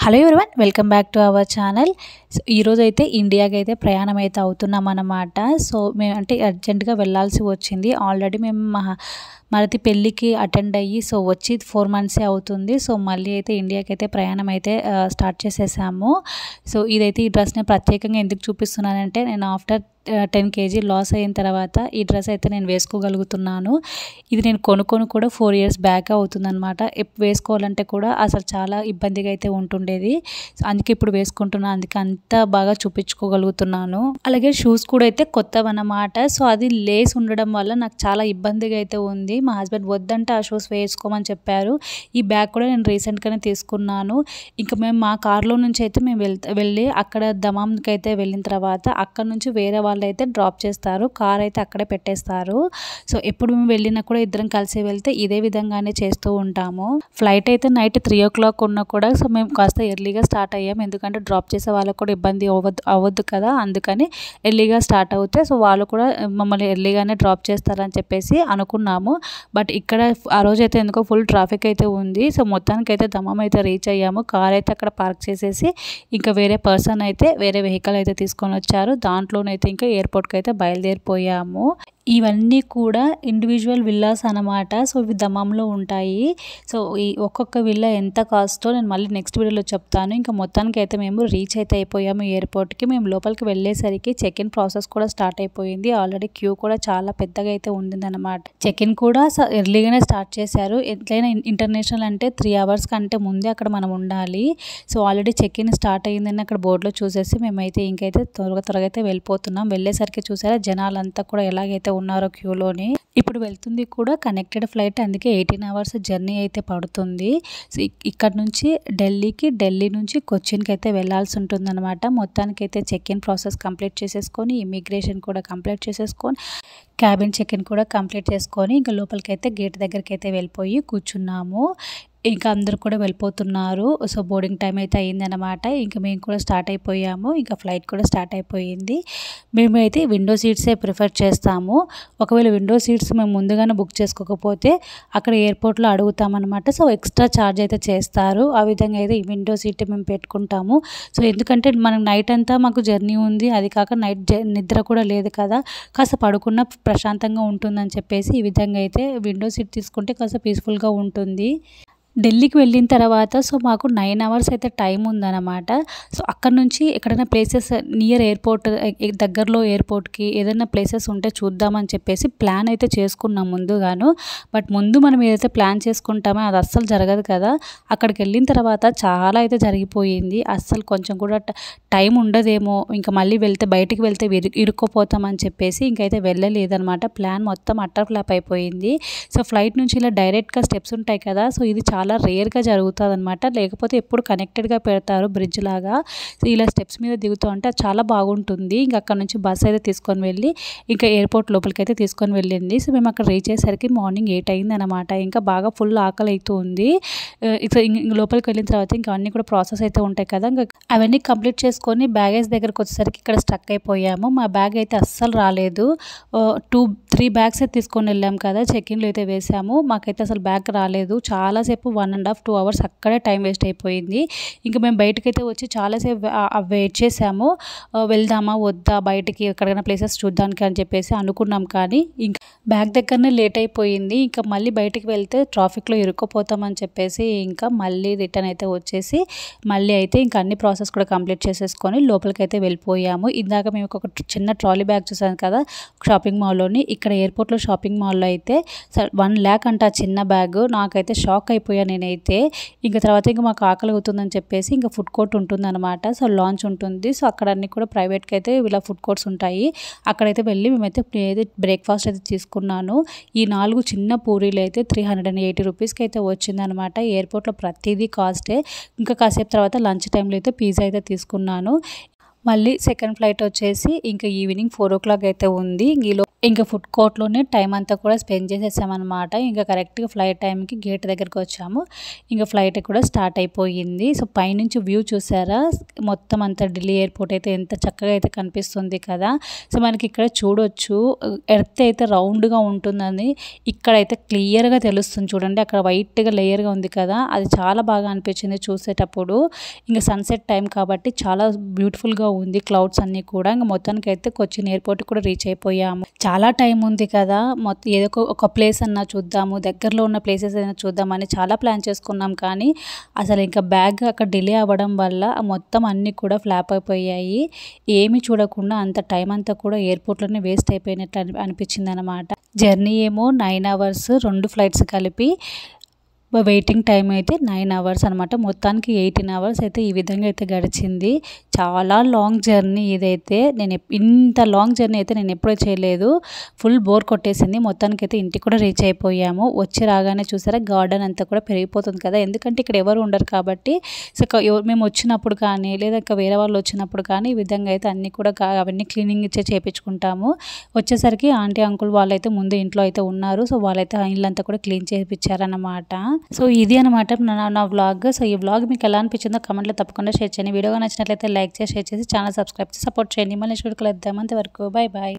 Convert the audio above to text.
Hello everyone, welcome back to our channel. So ఈరోజు అయితే ఇండియాకి అయితే ప్రయాణం అయితే అవుతున్నాం అన్నమాట. సో మేము అంటే అర్జెంటుగా వెళ్ళాల్సి వచ్చింది. ఆల్రెడీ మేము మరది పెళ్ళికి అటెండ్ అయ్యి సో వచ్చి 4 మంత్సే అవుతుంది. సో మళ్ళీ అయితే ఇండియాకి అయితే ప్రయాణం అయితే స్టార్ట్ చేసేసాము. సో ఇదైతే ఈ డ్రెస్ నేను ప్రత్యేకంగా ఎందుకు చూపిస్తున్నానంటే, నేను ఆఫ్టర్ 10 kg లాస్ అయిన తర్వాత ఈ డ్రెస్ అయితే నేను వేసుకోగలుగుతున్నాను. ఇది నేను కొనుక్కొని కూడా 4 years బ్యాక్ అవుతుందన్నమాట. వేసుకోవాలంటే కూడా అసలు చాలా ఇబ్బందిగా అయితే ఉంటుండేది. అందుకే ఇప్పుడు వేసుకుంటున్నాను, అందుకే అంత బాగా చూపించుకోగలుగుతున్నాను. అలాగే షూస్ కూడా అయితే కొత్తవన్నమాట. సో అది లేస్ ఉండడం వల్ల నాకు చాలా ఇబ్బందిగా అయితే ఉంది. మా హస్బెండ్ వద్దంటే ఆ షూస్ వేసుకోమని చెప్పారు. ఈ బ్యాగ్ కూడా నేను రీసెంట్గానే తీసుకున్నాను. ఇంకా మేము మా కార్లో నుంచి అయితే మేము వెళ్ళి అక్కడ దమాంకి అయితే వెళ్ళిన తర్వాత అక్కడ నుంచి వేరే వాళ్ళు అయితే డ్రాప్ చేస్తారు. కార్ అయితే అక్కడే పెట్టేస్తారు. సో ఎప్పుడు మేము వెళ్ళినా కూడా ఇద్దరం కలిసి వెళ్తే ఇదే విధంగానే చేస్తూ ఉంటాము. ఫ్లైట్ అయితే నైట్ 3 o'clock ఉన్నా కూడా సో మేము కాస్త ఎర్లీగా స్టార్ట్ అయ్యాం. ఎందుకంటే డ్రాప్ చేసే వాళ్ళకు కూడా ఇబ్బంది అవ్వద్దు కదా, అందుకని ఎర్లీగా స్టార్ట్ అవుతే సో వాళ్ళు కూడా మమ్మల్ని ఎర్లీగానే డ్రాప్ చేస్తారని చెప్పేసి అనుకున్నాము. బట్ ఇక్కడ ఆ రోజు అయితే ఎందుకో ఫుల్ ట్రాఫిక్ అయితే ఉంది. సో మొత్తానికి అయితే దమ్మం అయితే రీచ్ అయ్యాము. కార్ అయితే అక్కడ పార్క్ చేసేసి ఇంకా వేరే పర్సన్ అయితే వేరే వెహికల్ అయితే తీసుకొని వచ్చారు. దాంట్లోనైతే ఇంకా ఎయిర్పోర్ట్కి అయితే బయలుదేరిపోయాము. ఇవన్నీ కూడా ఇండివిజువల్ విల్లాస్ అన్నమాట. సో ఇవి దమ్మంలో ఉంటాయి. సో ఈ ఒక్కొక్క విల్లా ఎంత కాస్టో నేను మళ్ళీ నెక్స్ట్ వీడియోలో చెప్తాను. ఇంకా మొత్తానికి అయితే మేము రీచ్ అయితే అయిపోయాము ఎయిర్పోర్ట్కి. మేము లోపలికి వెళ్ళేసరికి చెక్ ఇన్ ప్రాసెస్ కూడా స్టార్ట్ అయిపోయింది. ఆల్రెడీ క్యూ కూడా చాలా పెద్దగా అయితే ఉందన్నమాట. చెక్ ఇన్ కూడా ఎర్లీగానే స్టార్ట్ చేశారు. ఎట్లయినా ఇంటర్నేషనల్ అంటే 3 hours కంటే ముందే అక్కడ మనం ఉండాలి. So already check in start అయ్యిందని అక్కడ బోర్డులో చూసేసి మేమైతే ఇంకైతే త్వరగా అయితే వెళ్ళిపోతున్నాం. వెళ్ళేసరికి చూసారా జనాలంతా కూడా ఎలాగైతే ఉన్నారో క్యూలోని. ఇప్పుడు వెళ్తుంది కూడా కనెక్టెడ్ ఫ్లైట్, అందుకే 18 hours జర్నీ అయితే పడుతుంది. సో ఇక్కడ నుంచి ఢిల్లీ నుంచి కొచ్చిన్కి అయితే వెళ్ళాల్సి ఉంటుందన్నమాట. మొత్తానికి అయితే చెక్ ఇన్ ప్రాసెస్ కంప్లీట్ చేసేసుకొని, ఇమిగ్రేషన్ కూడా కంప్లీట్ చేసేసుకొని, క్యాబిన్ చెక్ ఇన్ కూడా కంప్లీట్ చేసుకొని ఇంకా లోపలికి అయితే గేట్ దగ్గరికి అయితే వెళ్ళిపోయి కూర్చున్నాము. ఇంకా అందరూ కూడా వెళ్ళిపోతున్నారు. సో బోర్డింగ్ టైం అయితే అయిందనమాట. ఇంకా మేము కూడా స్టార్ట్ అయిపోయాము. ఇంకా ఫ్లైట్ కూడా స్టార్ట్ అయిపోయింది. మేమైతే విండో సీట్సే ప్రిఫర్ చేస్తాము. ఒకవేళ విండో సీట్స్ మేము ముందుగానే బుక్ చేసుకోకపోతే అక్కడ ఎయిర్పోర్ట్లో అడుగుతామన్నమాట. సో ఎక్స్ట్రా ఛార్జ్ అయితే చేస్తారు. ఆ విధంగా అయితే ఈ విండో సీట్ మేము పెట్టుకుంటాము. సో ఎందుకంటే మనం నైట్ అంతా మాకు జర్నీ ఉంది, అది కాక నైట్ నిద్ర కూడా లేదు కదా, కాస్త పడుకున్న ప్రశాంతంగా ఉంటుందని చెప్పేసి ఈ విధంగా అయితే విండో సీట్ తీసుకుంటే కాస్త పీస్ఫుల్గా ఉంటుంది. ఢిల్లీకి వెళ్ళిన తర్వాత సో మాకు 9 hours అయితే టైం ఉందన్నమాట. సో అక్కడ నుంచి ఎక్కడైనా ప్లేసెస్ నియర్ ఎయిర్పోర్ట్ దగ్గరలో ఎయిర్పోర్ట్కి ఏదైనా ప్లేసెస్ ఉంటే చూద్దామని చెప్పేసి ప్లాన్ అయితే చేసుకున్నాం ముందుగాను. బట్ ముందు మనం ఏదైతే ప్లాన్ చేసుకుంటామో అది అస్సలు జరగదు కదా. అక్కడికి వెళ్ళిన తర్వాత చాలా అయితే జరిగిపోయింది. అస్సలు కొంచెం కూడా టైం ఉండదేమో, ఇంకా మళ్ళీ బయటికి వెళ్తే ఇరుక్కుపోతామని చెప్పేసి ఇంకైతే వెళ్ళలేదన్నమాట. ప్లాన్ మొత్తం అట్టర్ ఫ్లాప్ అయిపోయింది. సో ఫ్లైట్ నుంచి ఇలా డైరెక్ట్గా స్టెప్స్ ఉంటాయి కదా, సో ఇది చాలా రేర్గా జరుగుతుంది అనమాట. లేకపోతే ఎప్పుడు కనెక్టెడ్గా పెడతారు బ్రిడ్జ్ లాగా. సో ఇలా స్టెప్స్ మీద దిగుతూ ఉంటే చాలా బాగుంటుంది. ఇంకా అక్కడ నుంచి బస్ అయితే తీసుకొని వెళ్ళి ఇంకా ఎయిర్పోర్ట్ లోపలికి అయితే తీసుకొని వెళ్ళింది. సో మేము అక్కడ రీచ్ అయ్యేసరికి మార్నింగ్ 8 అయింది అనమాట. ఇంకా బాగా ఫుల్ ఆకలి అవుతూ ఉంది. ఇక లోపలికి వెళ్ళిన తర్వాత ఇంకా అన్నీ కూడా ప్రాసెస్ అయితే ఉంటాయి కదా, ఇంకా అవన్నీ కంప్లీట్ చేసుకొని బ్యాగేజ్ దగ్గరకు వచ్చేసరికి ఇక్కడ స్టక్ అయిపోయాము. మా బ్యాగ్ అయితే అస్సలు రాలేదు. 2-3 bags అయితే తీసుకొని వెళ్ళాం కదా, చెక్ఇన్లో అయితే వేసాము. మాకైతే అసలు బ్యాగ్ రాలేదు. చాలాసేపు 1.5-2 hours అక్కడే టైం వేస్ట్ అయిపోయింది. ఇంకా మేము బయటకైతే వచ్చి చాలాసేపు వెయిట్ చేసాము. వెళ్దామా వద్దా బయటికి ఎక్కడికైనా ప్లేసెస్ చూద్దానికి అని చెప్పేసి అనుకున్నాం. కానీ ఇంకా బ్యాగ్ దగ్గరనే లేట్ అయిపోయింది. ఇంకా మళ్ళీ బయటికి వెళ్తే ట్రాఫిక్లో ఇరుక్కుపోతామని చెప్పేసి ఇంకా మళ్ళీ రిటర్న్ అయితే వచ్చేసి మళ్ళీ అయితే ఇంకా అన్ని ప్రాసెస్ కూడా కంప్లీట్ చేసేసుకొని లోపలికి అయితే వెళ్ళిపోయాము. ఇందాక మేము ఒక చిన్న ట్రాలీ బ్యాగ్ చూసాను కదా షాపింగ్ మాల్లోని, ఇక్కడ ఎయిర్పోర్ట్లో షాపింగ్ మాల్లో అయితే 1 lakh అంట చిన్న బ్యాగ్. నాకైతే షాక్ అయిపోయాను నేనైతే. ఇంకా తర్వాత ఇంకా మాకు ఆకలి అవుతుందని చెప్పేసి ఇంకా ఫుడ్ కోర్ట్ ఉంటుందన్నమాట. సో లాంచ్ ఉంటుంది. సో అక్కడ అన్ని కూడా ప్రైవేట్కి అయితే ఇలా ఫుడ్ కోర్ట్స్ ఉంటాయి. అక్కడైతే వెళ్ళి మేమైతే బ్రేక్ఫాస్ట్ అయితే తీసుకున్నాను. ఈ 4 చిన్న పూరీలు అయితే 380 rupeesకి అయితే వచ్చిందనమాట. ఎయిర్పోర్ట్లో ప్రతిదీ కాస్టే. ఇంకా కాసేపు తర్వాత లంచ్ టైంలో అయితే పిజ్జా అయితే తీసుకున్నాను. మళ్ళీ సెకండ్ ఫ్లైట్ వచ్చేసి ఇంకా ఈవినింగ్ 4 o'clock అయితే ఉంది. ఇంకా ఫుడ్ కోర్ట్‌లోనే టైం అంతా కూడా స్పెండ్ చేసేసామనమాట. ఇంకా కరెక్ట్‌గా ఫ్లైట్ టైంకి గేట్ దగ్గరికి వచ్చాము. ఇంకా ఫ్లైట్ కూడా స్టార్ట్ అయిపోయింది. సో, పైనుంచి వ్యూ చూసారా? మొత్తం అంతా ఢిల్లీ ఎయిర్‌పోర్ట్ అయితే ఎంత చక్కగా అయితే కనిపిస్తుంది కదా! సో, మనకి ఇక్కడ చూడొచ్చు ఎర్త్ అయితే రౌండ్‌గా ఉంటుందని ఇక్కడైతే క్లియర్‌గా తెలుస్తుంది చూడండి. అక్కడ వైట్‌గా లేయర్‌గా ఉంది కదా! అది చాలా బాగా అనిపించింది చూసేటప్పుడు. ఇంకా సన్‌సెట్ టైం కాబట్టి చాలా బ్యూటిఫుల్‌గా ఉంది క్లౌడ్స్ అన్నీ కూడా. ఇంక మొత్తానికైతే కొచ్చిన్ ఎయిర్‌పోర్ట్‌కి కూడా రీచ్ అయిపోయాము. చాలా టైం ఉంది కదా! ఏదో ఒక ప్లేస్ అన్నా చూద్దాము, దగ్గరలో ఉన్న ప్లేసెస్ అయినా చూద్దామని చాలా ప్లాన్ చేసుకున్నాం. కానీ అసలు ఇంకా బ్యాగ్ అక్కడ డిలే అవ్వడం వల్ల మొత్తం అన్నీ కూడా ఫ్లాప్ అయిపోయాయి. ఏమీ చూడకుండా అంత టైం అంతా కూడా ఎయిర్‌పోర్ట్‌లోనే వేస్ట్ అయిపోయినట్టు అనిపించిందనమాట. జర్నీ ఏమో 9 అవర్స్ 2 ఫ్లైట్స్ కలిపి వెయిటింగ్ టైం అయితే 9 అవర్స్ అనమాట. మొత్తానికి 18 అవర్స్ అయితే ఈ విధంగా అయితే గడిచింది. చాలా లాంగ్ జర్నీ ఇదైతే. ఇంత లాంగ్ జర్నీ అయితే నేను ఎప్పుడూ చేయలేదు. ఫుల్ బోర్ కొట్టేసింది. మొత్తానికైతే ఇంటికి కూడా రీచ్ అయిపోయాము. వచ్చి రాగానే చూసారా గార్డెన్ అంతా కూడా పెరిగిపోతుంది కదా! ఎందుకంటే ఇక్కడ ఎవరు ఉండరు కాబట్టి సో, మేము వచ్చినప్పుడు కానీ లేదా ఇంకా వేరే వాళ్ళు వచ్చినప్పుడు కానీ ఈ విధంగా అయితే అన్నీ కూడా అవన్నీ క్లీనింగ్ చేపించుకుంటాము. వచ్చేసరికి ఆంటీ, అంకుల్ వాళ్ళైతే ముందు ఇంట్లో అయితే ఉన్నారు. సో, వాళ్ళైతే ఆ ఇల్లంతా కూడా క్లీన్ చేపించారన్నమాట. సో, ఇది అనమాట నా వ్లాగ్. సో, ఈ వ్లాగ్ మీకు ఎలా అనిపించిందో కామెంట్లో తప్పకుండా షేర్ చేయండి. వీడియో నచ్చినట్లయితే లైక్ చేసి, షేర్ చేసి ఛానల్ సబ్స్క్రైబ్ చేసి సపోర్ట్ చేయండి. మళ్ళీ నెక్స్ట్ వీడియోలో కలుద్దాం. అంతవరకు బాయ్ బాయ్.